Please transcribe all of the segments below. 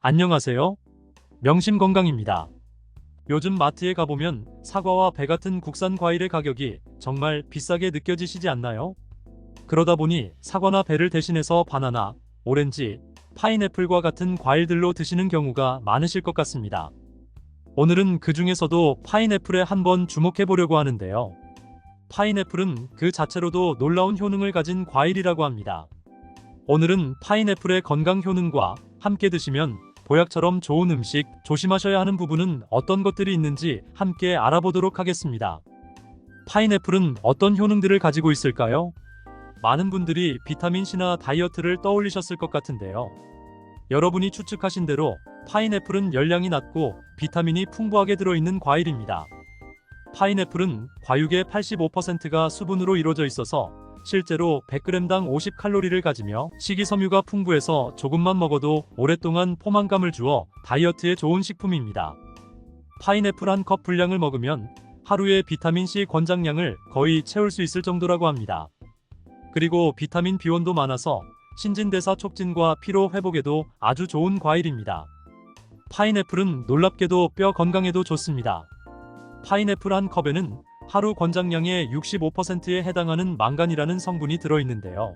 안녕하세요. 명심건강입니다. 요즘 마트에 가보면 사과와 배 같은 국산 과일의 가격이 정말 비싸게 느껴지시지 않나요? 그러다 보니 사과나 배를 대신해서 바나나, 오렌지, 파인애플과 같은 과일들로 드시는 경우가 많으실 것 같습니다. 오늘은 그 중에서도 파인애플에 한번 주목해 보려고 하는데요. 파인애플은 그 자체로도 놀라운 효능을 가진 과일이라고 합니다. 오늘은 파인애플의 건강 효능과 함께 드시면 보약처럼 좋은 음식, 조심하셔야 하는 부분은 어떤 것들이 있는지 함께 알아보도록 하겠습니다. 파인애플은 어떤 효능들을 가지고 있을까요? 많은 분들이 비타민C나 다이어트를 떠올리셨을 것 같은데요. 여러분이 추측하신 대로 파인애플은 열량이 낮고 비타민이 풍부하게 들어있는 과일입니다. 파인애플은 과육의 85%가 수분으로 이루어져 있어서 실제로 100g당 50칼로리를 가지며 식이섬유가 풍부해서 조금만 먹어도 오랫동안 포만감을 주어 다이어트에 좋은 식품입니다. 파인애플 한 컵 분량을 먹으면 하루의 비타민C 권장량을 거의 채울 수 있을 정도라고 합니다. 그리고 비타민 B원도 많아서 신진대사 촉진과 피로 회복에도 아주 좋은 과일입니다. 파인애플은 놀랍게도 뼈 건강에도 좋습니다. 파인애플 한 컵에는 하루 권장량의 65%에 해당하는 망간이라는 성분이 들어있는데요.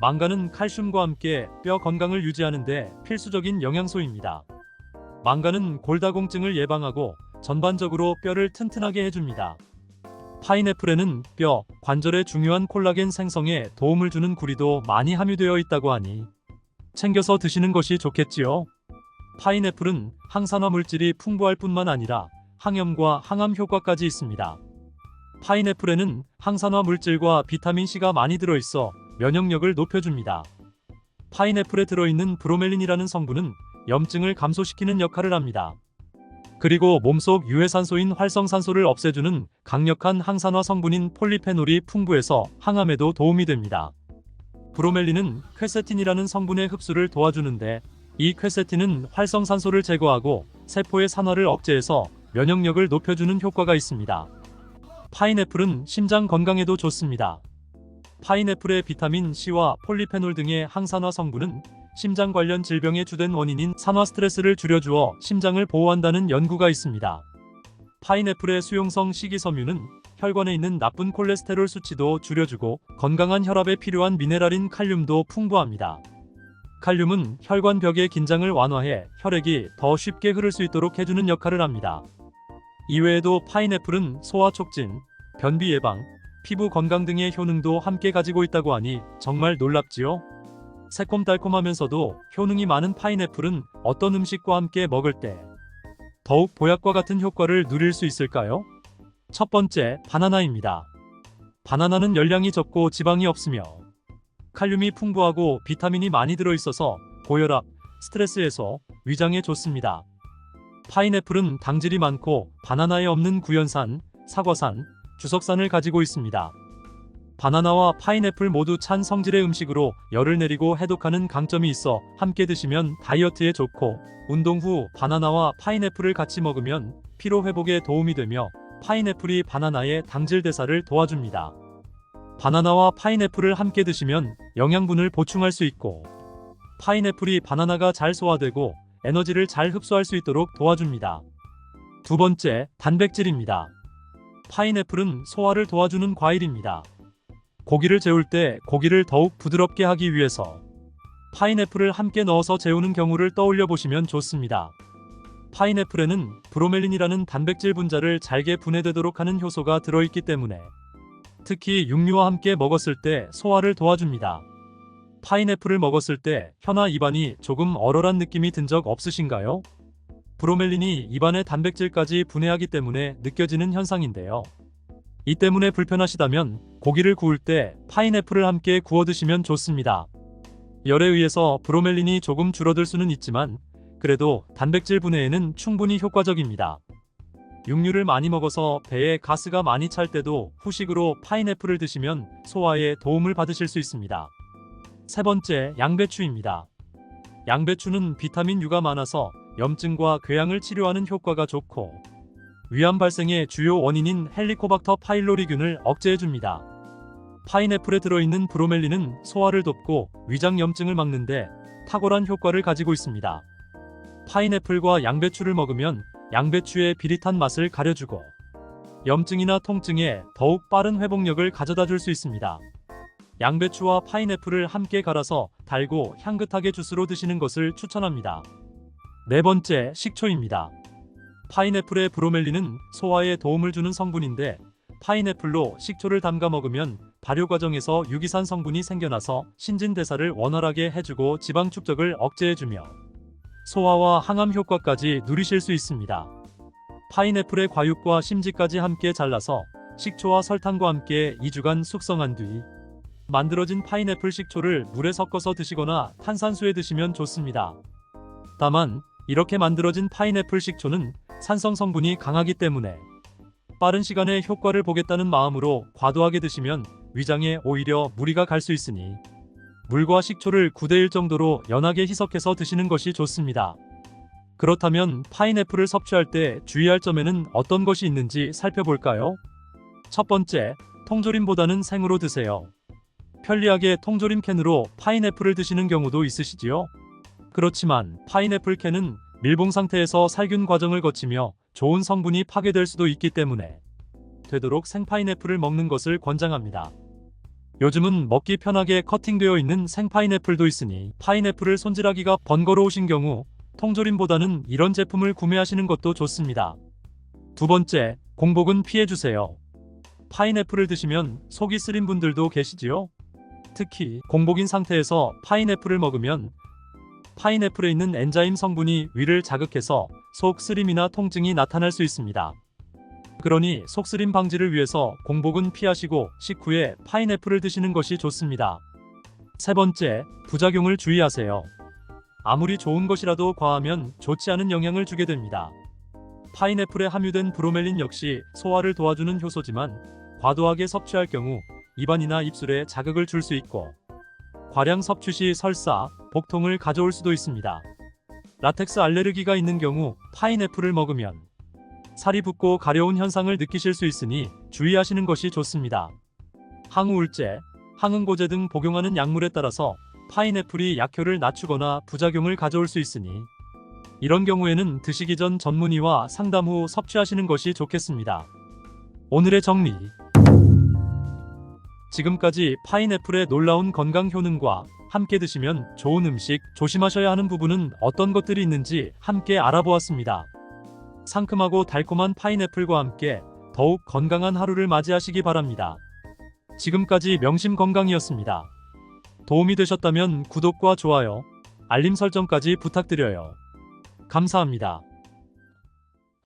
망간은 칼슘과 함께 뼈 건강을 유지하는 데 필수적인 영양소입니다. 망간은 골다공증을 예방하고 전반적으로 뼈를 튼튼하게 해줍니다. 파인애플에는 뼈, 관절에 중요한 콜라겐 생성에 도움을 주는 구리도 많이 함유되어 있다고 하니 챙겨서 드시는 것이 좋겠지요. 파인애플은 항산화 물질이 풍부할 뿐만 아니라 항염과 항암 효과까지 있습니다. 파인애플에는 항산화 물질과 비타민C가 많이 들어있어 면역력을 높여줍니다. 파인애플에 들어있는 브로멜린이라는 성분은 염증을 감소시키는 역할을 합니다. 그리고 몸속 유해산소인 활성산소를 없애주는 강력한 항산화 성분인 폴리페놀이 풍부해서 항암에도 도움이 됩니다. 브로멜린은 퀘세틴이라는 성분의 흡수를 도와주는데 이 퀘세틴은 활성산소를 제거하고 세포의 산화를 억제해서 면역력을 높여주는 효과가 있습니다. 파인애플은 심장 건강에도 좋습니다. 파인애플의 비타민 C와 폴리페놀 등의 항산화 성분은 심장 관련 질병의 주된 원인인 산화 스트레스를 줄여주어 심장을 보호한다는 연구가 있습니다. 파인애플의 수용성 식이섬유는 혈관에 있는 나쁜 콜레스테롤 수치도 줄여주고 건강한 혈압에 필요한 미네랄인 칼륨도 풍부합니다. 칼륨은 혈관벽의 긴장을 완화해 혈액이 더 쉽게 흐를 수 있도록 해주는 역할을 합니다. 이외에도 파인애플은 소화 촉진, 변비 예방, 피부 건강 등의 효능도 함께 가지고 있다고 하니 정말 놀랍지요? 새콤달콤하면서도 효능이 많은 파인애플은 어떤 음식과 함께 먹을 때 더욱 보약과 같은 효과를 누릴 수 있을까요? 첫 번째, 바나나입니다. 바나나는 열량이 적고 지방이 없으며 칼륨이 풍부하고 비타민이 많이 들어있어서 고혈압, 스트레스 해소, 위장에 좋습니다. 파인애플은 당질이 많고 바나나에 없는 구연산, 사과산, 주석산을 가지고 있습니다. 바나나와 파인애플 모두 찬 성질의 음식으로 열을 내리고 해독하는 강점이 있어 함께 드시면 다이어트에 좋고 운동 후 바나나와 파인애플을 같이 먹으면 피로 회복에 도움이 되며 파인애플이 바나나의 당질 대사를 도와줍니다. 바나나와 파인애플을 함께 드시면 영양분을 보충할 수 있고 파인애플이 바나나가 잘 소화되고 에너지를 잘 흡수할 수 있도록 도와줍니다. 두 번째, 단백질입니다. 파인애플은 소화를 도와주는 과일입니다. 고기를 재울 때 고기를 더욱 부드럽게 하기 위해서 파인애플을 함께 넣어서 재우는 경우를 떠올려 보시면 좋습니다. 파인애플에는 브로멜린이라는 단백질 분자를 잘게 분해되도록 하는 효소가 들어있기 때문에 특히 육류와 함께 먹었을 때 소화를 도와줍니다. 파인애플을 먹었을 때 혀나 입안이 조금 얼얼한 느낌이 든 적 없으신가요? 브로멜린이 입안의 단백질까지 분해하기 때문에 느껴지는 현상인데요. 이 때문에 불편하시다면 고기를 구울 때 파인애플을 함께 구워 드시면 좋습니다. 열에 의해서 브로멜린이 조금 줄어들 수는 있지만 그래도 단백질 분해에는 충분히 효과적입니다. 육류를 많이 먹어서 배에 가스가 많이 찰 때도 후식으로 파인애플을 드시면 소화에 도움을 받으실 수 있습니다. 세 번째, 양배추입니다. 양배추는 비타민 U가 많아서 염증과 궤양을 치료하는 효과가 좋고 위암 발생의 주요 원인인 헬리코박터 파일로리균을 억제해줍니다. 파인애플에 들어있는 브로멜린은 소화를 돕고 위장 염증을 막는데 탁월한 효과를 가지고 있습니다. 파인애플과 양배추를 먹으면 양배추의 비릿한 맛을 가려주고 염증이나 통증에 더욱 빠른 회복력을 가져다 줄 수 있습니다. 양배추와 파인애플을 함께 갈아서 달고 향긋하게 주스로 드시는 것을 추천합니다. 네 번째, 식초입니다. 파인애플의 브로멜린은 소화에 도움을 주는 성분인데 파인애플로 식초를 담가 먹으면 발효 과정에서 유기산 성분이 생겨나서 신진대사를 원활하게 해주고 지방 축적을 억제해주며 소화와 항암 효과까지 누리실 수 있습니다. 파인애플의 과육과 심지까지 함께 잘라서 식초와 설탕과 함께 2주간 숙성한 뒤 만들어진 파인애플 식초를 물에 섞어서 드시거나 탄산수에 드시면 좋습니다. 다만 이렇게 만들어진 파인애플 식초는 산성 성분이 강하기 때문에 빠른 시간에 효과를 보겠다는 마음으로 과도하게 드시면 위장에 오히려 무리가 갈 수 있으니 물과 식초를 9대1 정도로 연하게 희석해서 드시는 것이 좋습니다. 그렇다면 파인애플을 섭취할 때 주의할 점에는 어떤 것이 있는지 살펴볼까요? 첫 번째, 통조림보다는 생으로 드세요. 편리하게 통조림 캔으로 파인애플을 드시는 경우도 있으시지요? 그렇지만 파인애플 캔은 밀봉 상태에서 살균 과정을 거치며 좋은 성분이 파괴될 수도 있기 때문에 되도록 생 파인애플을 먹는 것을 권장합니다. 요즘은 먹기 편하게 커팅되어 있는 생 파인애플도 있으니 파인애플을 손질하기가 번거로우신 경우 통조림보다는 이런 제품을 구매하시는 것도 좋습니다. 두 번째, 공복은 피해주세요. 파인애플을 드시면 속이 쓰린 분들도 계시지요? 특히 공복인 상태에서 파인애플을 먹으면 파인애플에 있는 엔자임 성분이 위를 자극해서 속 쓰림이나 통증이 나타날 수 있습니다. 그러니 속쓰림 방지를 위해서 공복은 피하시고 식후에 파인애플을 드시는 것이 좋습니다. 세 번째, 부작용을 주의하세요. 아무리 좋은 것이라도 과하면 좋지 않은 영향을 주게 됩니다. 파인애플에 함유된 브로멜린 역시 소화를 도와주는 효소지만 과도하게 섭취할 경우 입안이나 입술에 자극을 줄 수 있고 과량 섭취 시 설사, 복통을 가져올 수도 있습니다. 라텍스 알레르기가 있는 경우 파인애플을 먹으면 살이 붓고 가려운 현상을 느끼실 수 있으니 주의하시는 것이 좋습니다. 항우울제, 항응고제 등 복용하는 약물에 따라서 파인애플이 약효를 낮추거나 부작용을 가져올 수 있으니 이런 경우에는 드시기 전 전문의와 상담 후 섭취하시는 것이 좋겠습니다. 오늘의 정리. 지금까지 파인애플의 놀라운 건강 효능과 함께 드시면 좋은 음식, 조심하셔야 하는 부분은 어떤 것들이 있는지 함께 알아보았습니다. 상큼하고 달콤한 파인애플과 함께 더욱 건강한 하루를 맞이하시기 바랍니다. 지금까지 명심건강이었습니다. 도움이 되셨다면 구독과 좋아요, 알림 설정까지 부탁드려요. 감사합니다.